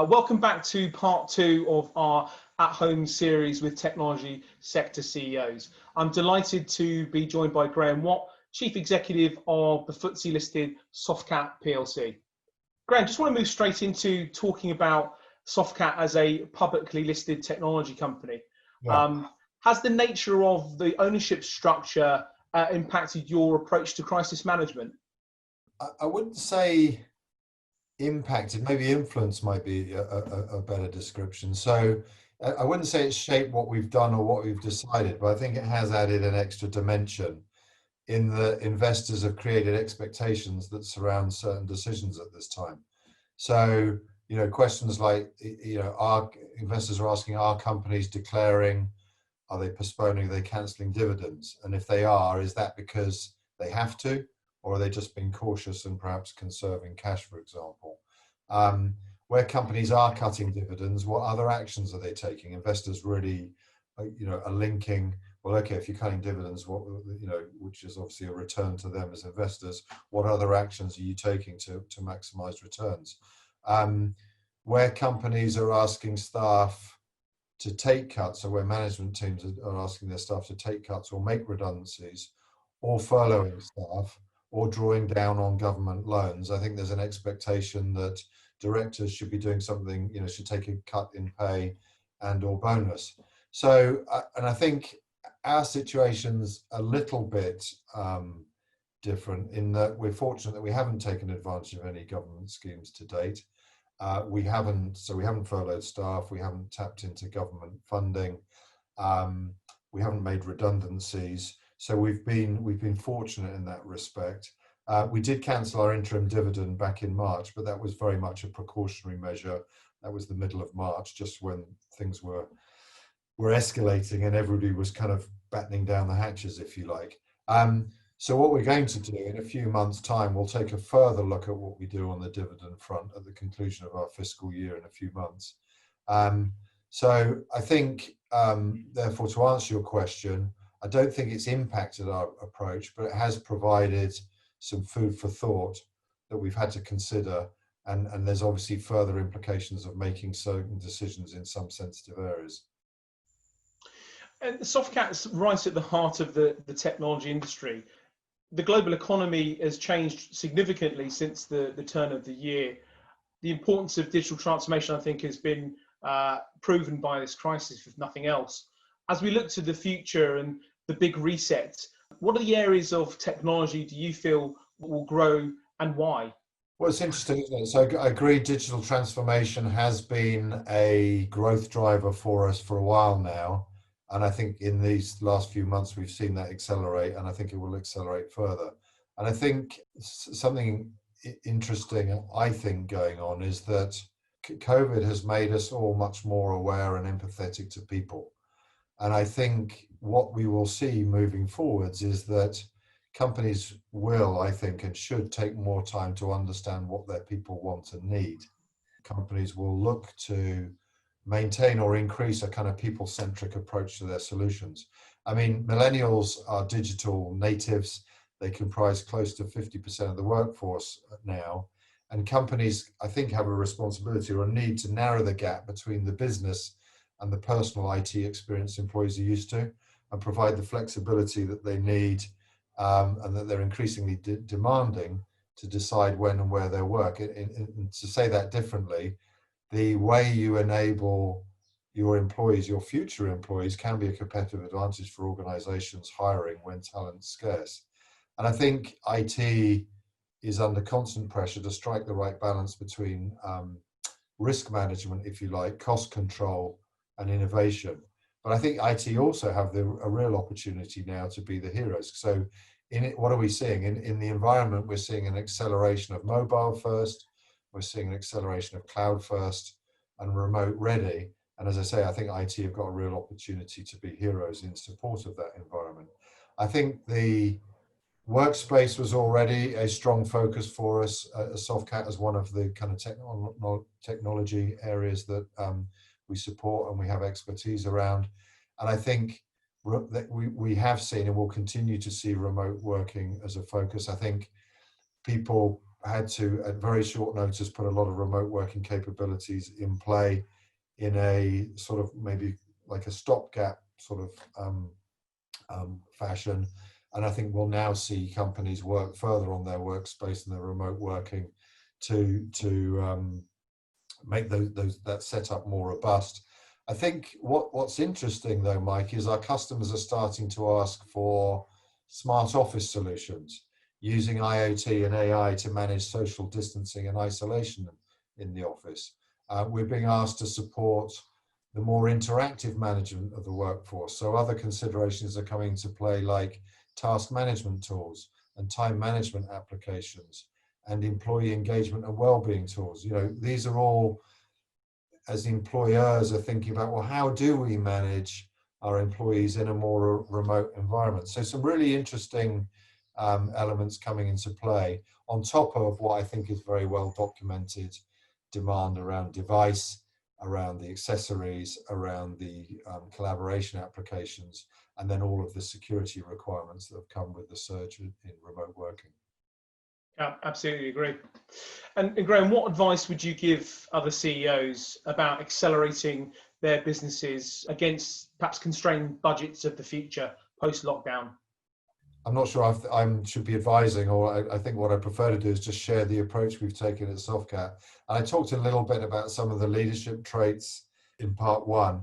Welcome back to part two of our at-home series with technology sector CEOs. I'm delighted to be joined by Graham Watt, Chief Executive of the FTSE-listed Softcat PLC. Graham, just want to move straight into talking about Softcat as a publicly listed technology company. Yeah. Has the nature of the ownership structure impacted your approach to crisis management? I wouldn't say impacted, maybe influence might be a better description. So I wouldn't say it's shaped what we've done or what we've decided, but I think it has added an extra dimension in that investors have created expectations that surround certain decisions at this time. So, questions like, our investors are asking, are companies declaring, are they postponing, are they cancelling dividends? And if they are, is that because they have to? Or are they just being cautious and perhaps conserving cash, for example? Where companies are cutting dividends, what other actions are they taking? Investors really, are linking, well, okay, if you're cutting dividends, what, which is obviously a return to them as investors, what other actions are you taking to maximize returns? Where companies are asking staff to take cuts, or where management teams are asking their staff to take cuts or make redundancies, or furloughing staff, or drawing down on government loans, I think there's an expectation that directors should be doing something, should take a cut in pay and or bonus. So, and I think our situation's a little bit different in that we're fortunate that we haven't taken advantage of any government schemes to date. We haven't furloughed staff, we haven't tapped into government funding, we haven't made redundancies. So we've been fortunate in that respect. We did cancel our interim dividend back in March, but that was very much a precautionary measure. That was the middle of March, just when things were escalating and everybody was kind of battening down the hatches, if you like. So what we're going to do in a few months' time, we'll take a further look at what we do on the dividend front at the conclusion of our fiscal year in a few months. So I think, therefore, to answer your question, I don't think it's impacted our approach, but it has provided some food for thought that we've had to consider. And there's obviously further implications of making certain decisions in some sensitive areas. And Softcat's right at the heart of the technology industry. The global economy has changed significantly since the turn of the year. The importance of digital transformation, I think, has been proven by this crisis, if nothing else. As we look to the future and the big reset, what are the areas of technology do you feel will grow and why? Well, it's interesting, isn't it? So I agree, digital transformation has been a growth driver for us for a while now. And I think in these last few months, we've seen that accelerate, and I think it will accelerate further. And I think something interesting, I think, going on is that COVID has made us all much more aware and empathetic to people. And I think what we will see moving forwards is that companies will, I think, and should take more time to understand what their people want and need. Companies will look to maintain or increase a kind of people-centric approach to their solutions. I mean, millennials are digital natives. They comprise close to 50% of the workforce now. And companies, I think, have a responsibility or a need to narrow the gap between the business and the personal IT experience employees are used to, and provide the flexibility that they need and that they're increasingly demanding to decide when and where they work. And to say that differently, the way you enable your employees, your future employees, can be a competitive advantage for organizations hiring when talent's scarce. And I think IT is under constant pressure to strike the right balance between risk management, if you like, cost control and innovation. But I think IT also have a real opportunity now to be the heroes. So in it, what are we seeing? In the environment, we're seeing an acceleration of mobile first, we're seeing an acceleration of cloud first and remote ready. And as I say, I think IT have got a real opportunity to be heroes in support of that environment. I think the workspace was already a strong focus for us at Softcat as one of the kind of technology areas that we support and we have expertise around. And I think that we have seen and will continue to see remote working as a focus. I think people had to, at very short notice, put a lot of remote working capabilities in play in a sort of maybe like a stopgap sort of fashion. And I think we'll now see companies work further on their workspace and their remote working to make that setup more robust. I think what's interesting though, Mike, is our customers are starting to ask for smart office solutions using IoT and AI to manage social distancing and isolation in the office. We're being asked to support the more interactive management of the workforce. So other considerations are coming into play, like task management tools and time management applications and employee engagement and well-being tools. You know, these are all, as employers are thinking about, well, how do we manage our employees in a more remote environment? So some really interesting elements coming into play on top of what I think is very well documented demand around device, around the accessories, around the collaboration applications, and then all of the security requirements that have come with the surge in remote working. Yeah, absolutely agree. And Graham, what advice would you give other CEOs about accelerating their businesses against perhaps constrained budgets of the future post-lockdown? I'm not sure I should be advising, or I think what I prefer to do is just share the approach we've taken at Softcat. And I talked a little bit about some of the leadership traits in part one.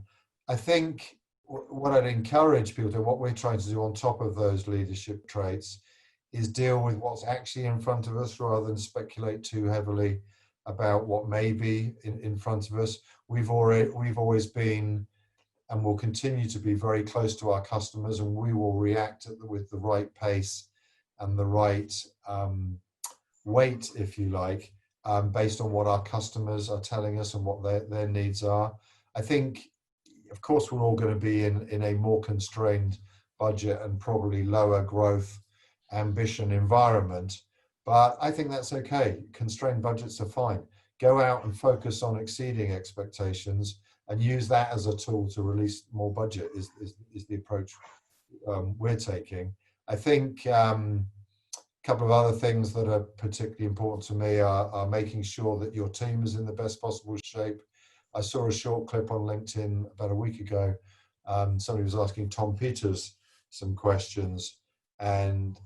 I think what I'd encourage people to, what we're trying to do on top of those leadership traits, is deal with what's actually in front of us rather than speculate too heavily about what may be in front of us. We've always been and will continue to be very close to our customers, and we will react with the right pace and the right weight, if you like, based on what our customers are telling us and what their needs are. I think, of course, we're all going to be in a more constrained budget and probably lower growth ambition environment, but I think that's okay. Constrained budgets are fine. Go out and focus on exceeding expectations and use that as a tool to release more budget is the approach we're taking. I think a couple of other things that are particularly important to me are making sure that your team is in the best possible shape. I saw a short clip on LinkedIn about a week ago. Somebody was asking Tom Peters some questions, and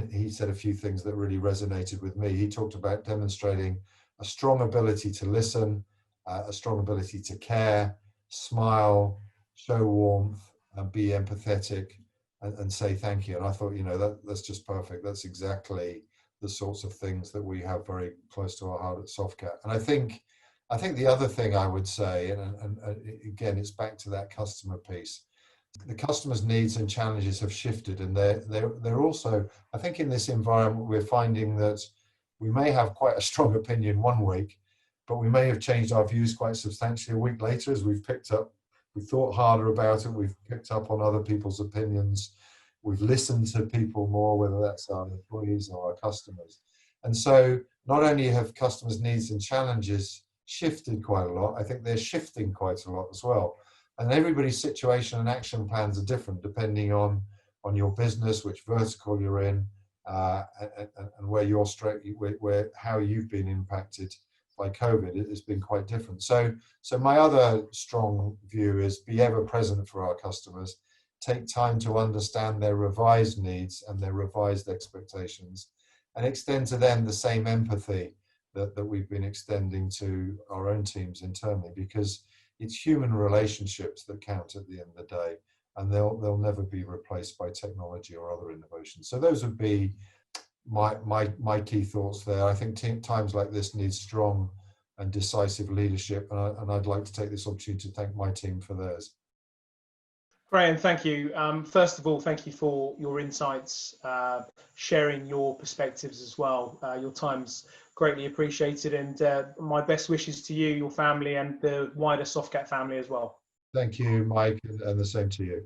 he said a few things that really resonated with me. He talked about demonstrating a strong ability to listen, a strong ability to care, smile, show warmth, and be empathetic, and say thank you. And I thought, you know, that's just perfect. That's exactly the sorts of things that we have very close to our heart at Softcat. And I think the other thing I would say, and again, it's back to that customer piece. The customer's needs and challenges have shifted, and they're also, I think, in this environment, we're finding that we may have quite a strong opinion one week, but we may have changed our views quite substantially a week later as we've thought harder about it, we've picked up on other people's opinions, we've listened to people more, whether that's our employees or our customers. And so not only have customers' needs and challenges shifted quite a lot, I think they're shifting quite a lot as well. And everybody's situation and action plans are different depending on your business, which vertical you're in, and where you're how you've been impacted by COVID. It has been quite different. So my other strong view is be ever present for our customers. Take time to understand their revised needs and their revised expectations, and extend to them the same empathy that we've been extending to our own teams internally, because it's human relationships that count at the end of the day, and they'll never be replaced by technology or other innovations. So those would be my key thoughts there. I think times like this need strong and decisive leadership, and I'd like to take this opportunity to thank my team for theirs. Graham, thank you. First of all, thank you for your insights, sharing your perspectives as well. Your time's greatly appreciated, and my best wishes to you, your family, and the wider Softcat family as well. Thank you, Mike, and the same to you.